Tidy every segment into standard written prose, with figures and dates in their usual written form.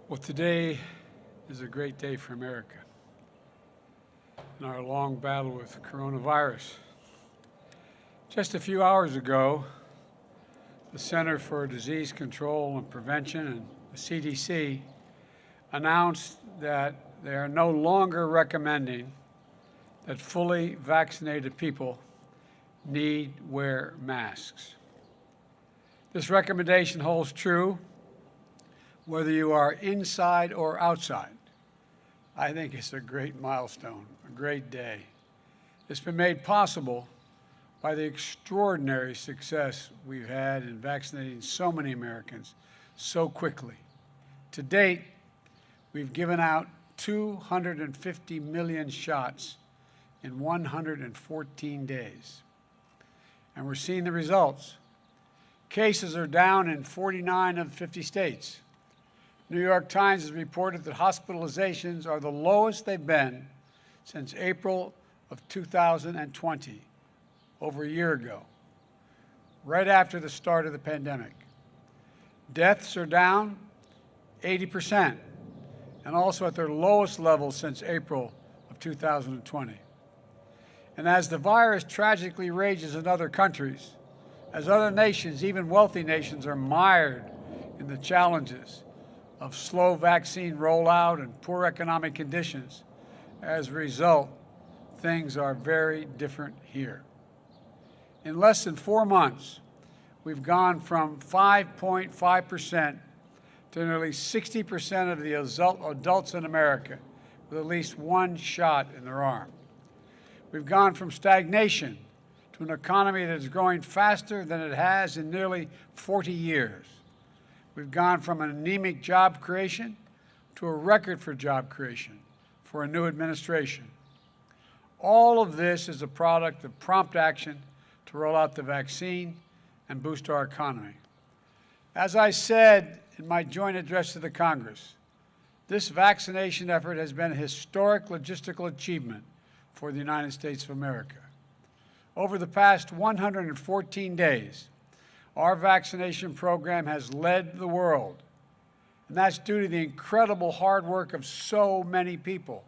Well, today is a great day for America in our long battle with coronavirus. Just a few hours ago, the Center for Disease Control and Prevention and the CDC announced that they are no longer recommending that fully vaccinated people need wear masks. This recommendation holds true whether you are inside or outside. I think it's a great milestone, a great day. It's been made possible by the extraordinary success we've had in vaccinating so many Americans so quickly. To date, we've given out 250 million shots in 114 days. And we're seeing the results. Cases are down in 49 of 50 states. New York Times has reported that hospitalizations are the lowest they've been since April of 2020, over a year ago, right after the start of the pandemic. Deaths are down 80%, and also at their lowest level since April of 2020. And as the virus tragically rages in other countries, as other nations, even wealthy nations, are mired in the challenges of slow vaccine rollout and poor economic conditions, as a result, things are very different here. In less than 4 months, we've gone from 5.5% to nearly 60% of the adults in America with at least one shot in their arm. We've gone from stagnation to an economy that is growing faster than it has in nearly 40 years. We've gone from an anemic job creation to a record for job creation for a new administration. All of this is a product of prompt action to roll out the vaccine and boost our economy. As I said in my joint address to the Congress, this vaccination effort has been a historic logistical achievement for the United States of America. Over the past 114 days, our vaccination program has led the world, and that's due to the incredible hard work of so many people,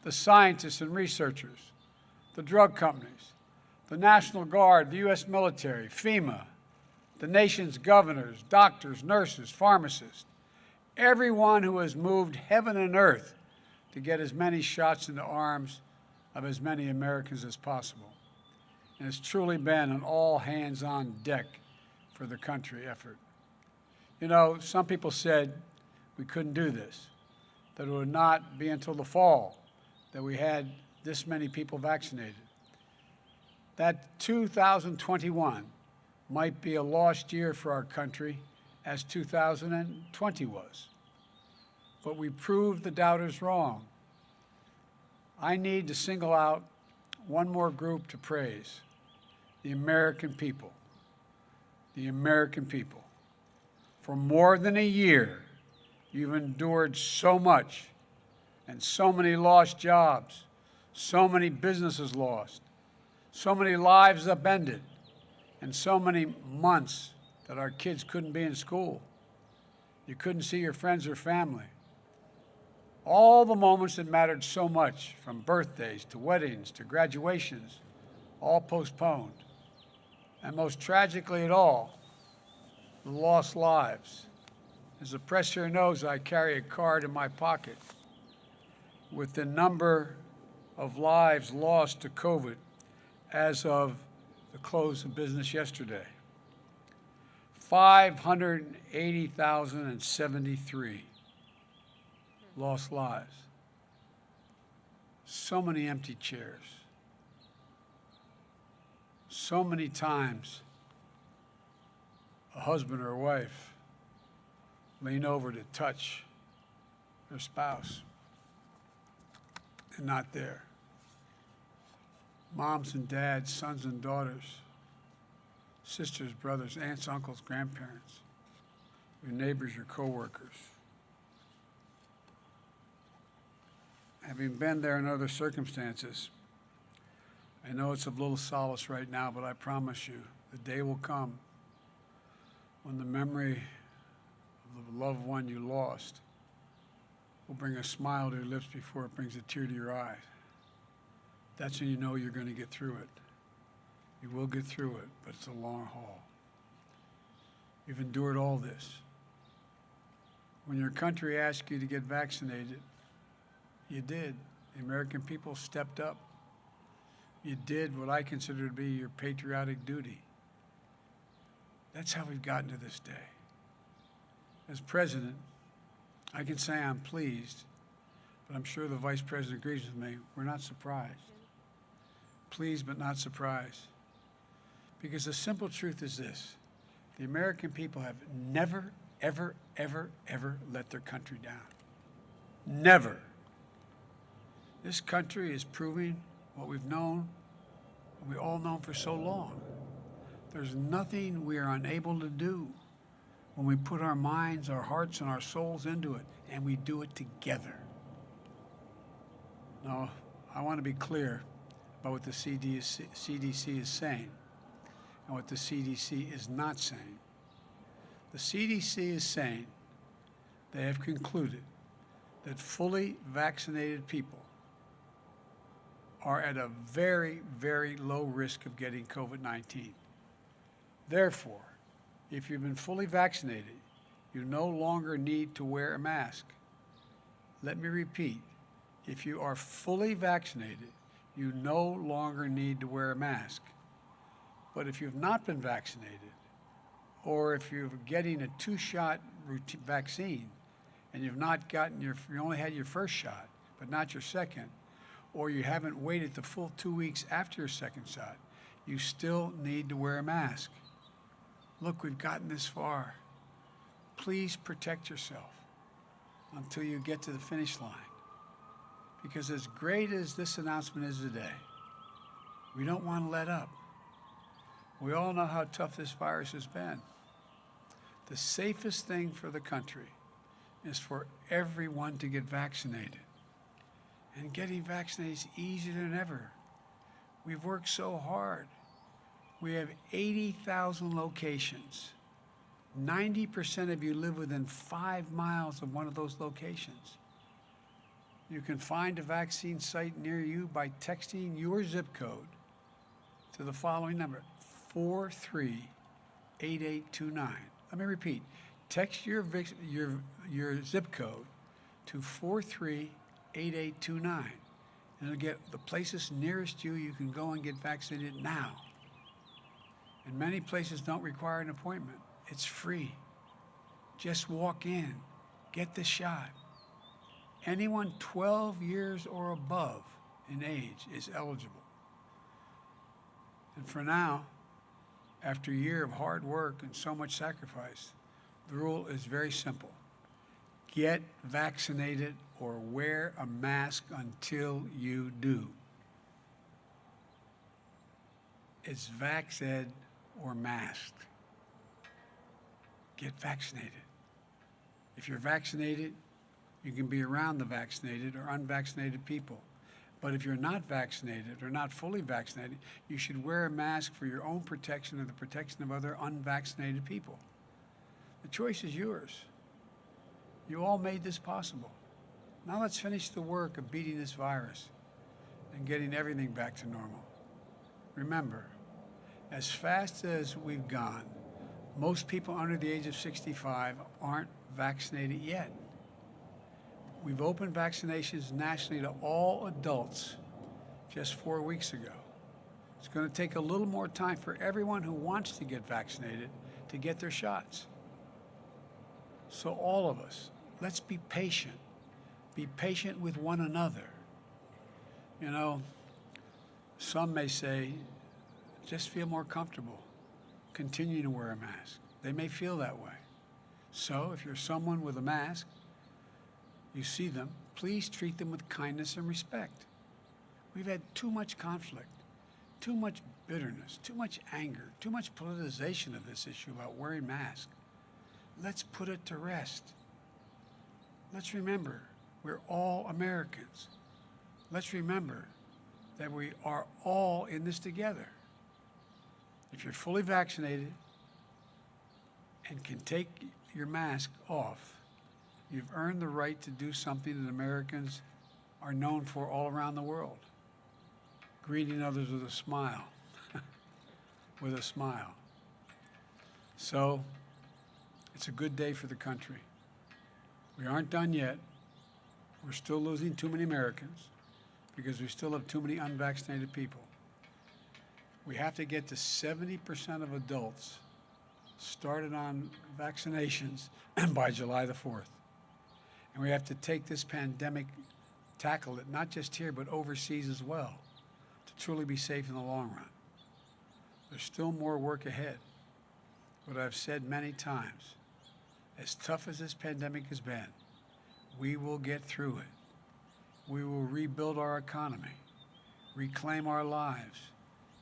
the scientists and researchers, the drug companies, the National Guard, the U.S. military, FEMA, the nation's governors, doctors, nurses, pharmacists, everyone who has moved heaven and earth to get as many shots in the arms of as many Americans as possible. And it's truly been an all-hands-on-deck for the country effort. You know, some people said we couldn't do this, that it would not be until the fall that we had this many people vaccinated. That 2021 might be a lost year for our country, as 2020 was. But we proved the doubters wrong. I need to single out one more group to praise: the American people. The American people. For more than a year, you've endured so much, and so many lost jobs, so many businesses lost, so many lives upended, and so many months that our kids couldn't be in school. You couldn't see your friends or family. All the moments that mattered so much, from birthdays to weddings to graduations, all postponed. And most tragically at all, the lost lives. As the press here knows, I carry a card in my pocket with the number of lives lost to COVID as of the close of business yesterday. 580,073 lost lives. So many empty chairs. So many times a husband or a wife lean over to touch their spouse and not there. Moms and dads, sons and daughters, sisters, brothers, aunts, uncles, grandparents, your neighbors, your coworkers. Having been there in other circumstances, I know it's of little solace right now, but I promise you, the day will come when the memory of the loved one you lost will bring a smile to your lips before it brings a tear to your eyes. That's when you know you're going to get through it. You will get through it, but it's a long haul. You've endured all this. When your country asked you to get vaccinated, you did. The American people stepped up. You did what I consider to be your patriotic duty. That's how we've gotten to this day. As president, I can say I'm pleased, but I'm sure the vice president agrees with me. We're not surprised. Pleased but not surprised. Because the simple truth is this: the American people have never, ever, ever, ever let their country down. Never. This country is proving what we've known, we all known for so long. There's nothing we are unable to do when we put our minds, our hearts, and our souls into it, and we do it together. Now, I want to be clear about what the CDC is saying and what the CDC is not saying. The CDC is saying they have concluded that fully vaccinated people are at a very, very low risk of getting COVID-19. Therefore, if you've been fully vaccinated, you no longer need to wear a mask. Let me repeat, if you are fully vaccinated, you no longer need to wear a mask. But if you've not been vaccinated, or if you're getting a 2-shot vaccine and you've not gotten you only had your first shot, but not your second, or you haven't waited the full 2 weeks after your second shot, you still need to wear a mask. Look, we've gotten this far. Please protect yourself until you get to the finish line. Because as great as this announcement is today, we don't want to let up. We all know how tough this virus has been. The safest thing for the country is for everyone to get vaccinated. And getting vaccinated is easier than ever. We've worked so hard. We have 80,000 locations. 90% of you live within 5 miles of one of those locations. You can find a vaccine site near you by texting your zip code to the following number, 438829. Let me repeat. Text your zip code to 438829, and it'll get the places nearest you. You can go and get vaccinated now. And many places don't require an appointment. It's free. Just walk in, get the shot. Anyone 12 years or above in age is eligible. And for now, after a year of hard work and so much sacrifice, the rule is very simple. Get vaccinated or wear a mask until you do. It's vax-ed or masked. Get vaccinated. If you're vaccinated, you can be around the vaccinated or unvaccinated people. But if you're not vaccinated or not fully vaccinated, you should wear a mask for your own protection and the protection of other unvaccinated people. The choice is yours. You all made this possible. Now let's finish the work of beating this virus and getting everything back to normal. Remember, as fast as we've gone, most people under the age of 65 aren't vaccinated yet. We've opened vaccinations nationally to all adults just 4 weeks ago. It's going to take a little more time for everyone who wants to get vaccinated to get their shots. So all of us, let's be patient. Be patient with one another. You know, some may say, just feel more comfortable. Continue to wear a mask. They may feel that way. So if you're someone with a mask, you see them, please treat them with kindness and respect. We've had too much conflict, too much bitterness, too much anger, too much politicization of this issue about wearing masks. Let's put it to rest. Let's remember, we're all Americans. Let's remember that we are all in this together. If you're fully vaccinated and can take your mask off, You've earned the right to do something that Americans are known for all around the world. Greeting others with a smile, with a smile. So, it's a good day for the country. We aren't done yet. We're still losing too many Americans because we still have too many unvaccinated people. We have to get to 70% of adults started on vaccinations by July the 4th. And we have to take this pandemic, tackle it, not just here, but overseas as well, to truly be safe in the long run. There's still more work ahead. But I've said many times, as tough as this pandemic has been, we will get through it. We will rebuild our economy, reclaim our lives,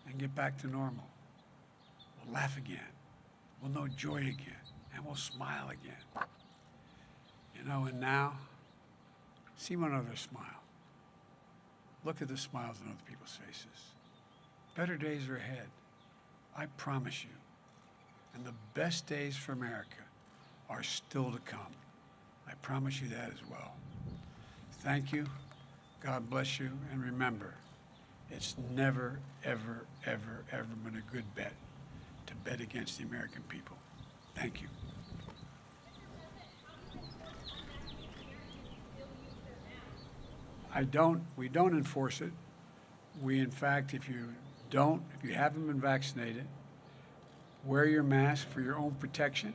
and get back to normal. We'll laugh again. We'll know joy again. And we'll smile again. You know, and now, see one other smile. Look at the smiles on other people's faces. Better days are ahead. I promise you. And the best days for America are still to come. I promise you that as well. Thank you. God bless you. And remember, it's never, ever, ever, ever been a good bet to bet against the American people. Thank you. We don't enforce it. We, in fact, if you haven't been vaccinated, wear your mask for your own protection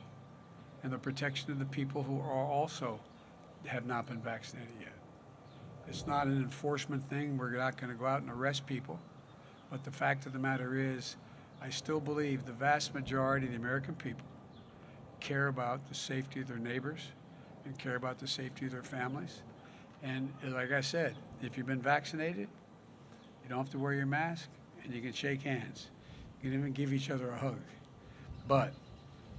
and the protection of the people who are also have not been vaccinated yet. It's not an enforcement thing. We're not going to go out and arrest people. But the fact of the matter is, I still believe the vast majority of the American people care about the safety of their neighbors and care about the safety of their families. And like I said, if you've been vaccinated, you don't have to wear your mask and you can shake hands. You can even give each other a hug. But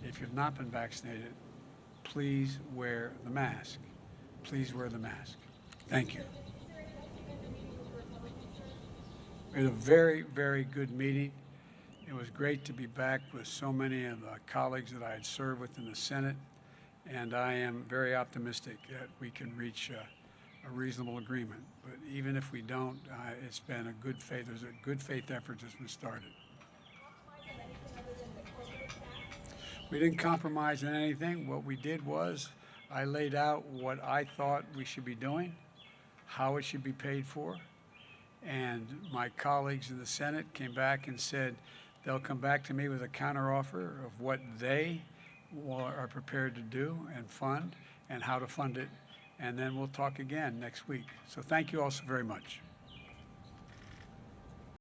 if you've not been vaccinated, please wear the mask. Please wear the mask. Thank you. We had a very, very good meeting. It was great to be back with so many of the colleagues that I had served with in the Senate, and I am very optimistic that we can reach a reasonable agreement. But even if we don't, it's been a good faith. There's a good faith effort that's been started. We didn't compromise on anything. What we did was I laid out what I thought we should be doing, how it should be paid for, and my colleagues in the Senate came back and said they'll come back to me with a counteroffer of what they are prepared to do and fund and how to fund it, and then we'll talk again next week. So thank you all so very much.